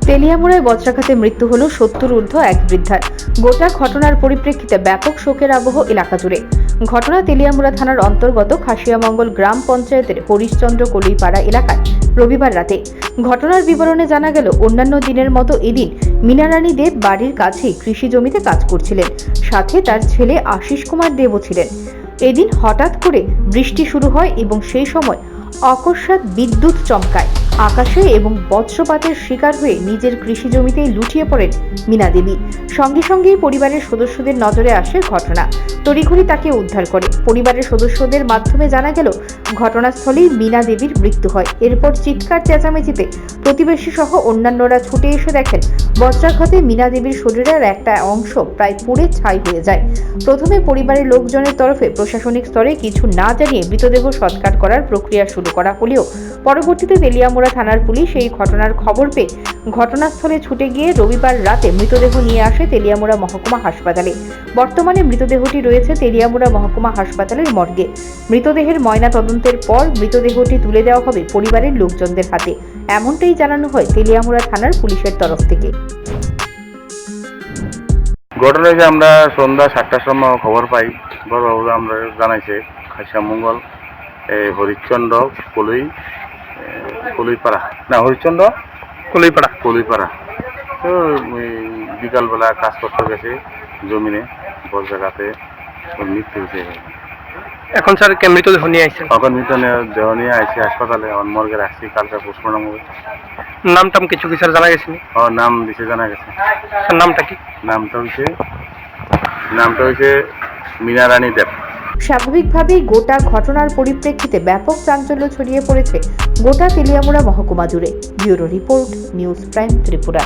তেলিয়ামুড়ায় বজ্রাঘাতে মৃত্যু হল 70 ঊর্ধ্ব এক বৃদ্ধার। গোটা ঘটনার পরিপ্রেক্ষিতে ব্যাপক শোকের আবহ এলাকা জুড়ে। ঘটনা তেলিয়ামুড়া থানার অন্তর্গত খাসিয়ামঙ্গল গ্রাম পঞ্চায়েতের হরিশচন্দ্র কলইপাড়া এলাকায় রবিবার রাতে। ঘটনার বিবরণে জানা গেল, অন্যান্য দিনের মতো এদিন মীনারানী দেব বাড়ির কাছেই কৃষি জমিতে কাজ করছিলেন, সাথে তার ছেলে আশিস কুমার দেবও ছিলেন। এদিন হঠাৎ করে বৃষ্টি শুরু হয় এবং সেই সময় অকস্মাৎ বিদ্যুৎ চমকায় আকাশে এবং বজ্রপাতের শিকার হয়ে নিজের কৃষি জমিতেই লুটিয়ে পড়েন মীনা দেবী। সঙ্গে সঙ্গেই পরিবারের সদস্যদের নজরে আসে ঘটনা। তড়িঘড়ি তাকে উদ্ধার করে পরিবারের সদস্যদের মাধ্যমে জানা গেল, ঘটনাস্থলেই মীনা দেবীর মৃত্যু হয়। এরপর চিৎকার চেঁচামেচিতে প্রতিবেশী সহ অন্যান্যরা ছুটে এসে দেখেন বজ্রাঘাতে মীনা দেবীর শরীরের একটা অংশ প্রায় পুড়ে ছাই হয়ে যায়। প্রথমে পরিবারের লোকজনের তরফে প্রশাসনিক স্তরে কিছু না জানিয়ে মৃতদেহ সৎকার করার প্রক্রিয়া শুরু করা হলেও পরবর্তীতে তেলিয়ামুড়া থানার পুলিশ এই ঘটনার খবর পেয়ে ঘটনাস্থলে ছুটে গিয়ে রবিবার রাতে মৃতদেহ নিয়ে আসে তেলিয়ামুড়া মহকুমা হাসপাতালে। বর্তমানে মৃতদেহটি রয়েছে তেলিয়ামুড়া মহকুমা হাসপাতালের মর্গে। মৃতদেহের ময়না তদন্তের পর মৃতদেহটি তুলে দেওয়া হবে পরিবারের লোকজনদের হাতে, এমনটাই জানানো হয় তেলিয়ামুড়া থানার পুলিশের তরফ থেকে। ঘটনা যে আমরা সন্ধ্যা 7টার সময় খবর পাই, বড়বাবু আমরা জানাইছে খাসিয়ামঙ্গল হরিশ্চন্দ্র কলইপাড়া হরিশ্চন্দ্র কলইপাড়া। তো বিকালবেলা কাজ করতে গেছে জমিনে, বজ্রাঘাতে মৃত্যু হয়েছে। এখন স্যার মৃতদেহ নিয়ে আসছেন? এখন মৃতদেহ নিয়ে আসছি হাসপাতালে, এখন মর্গে রাখছি, কালকে পোস্টমর্টম হবে। নাম কিছু কি স্যার জানা গেছে? নাম দিছে, জানা গেছে। স্যার নামটা কি? নামটা হয়েছে মীনারানী দেব। স্বাভাবিকভাবেই গোটা ঘটনার পরিপ্রেক্ষিতে ব্যাপক চাঞ্চল্য ছড়িয়ে পড়েছে গোটা তেলিয়ামুড়া মহকুমা জুড়ে। Bureau report, news prime Tripura.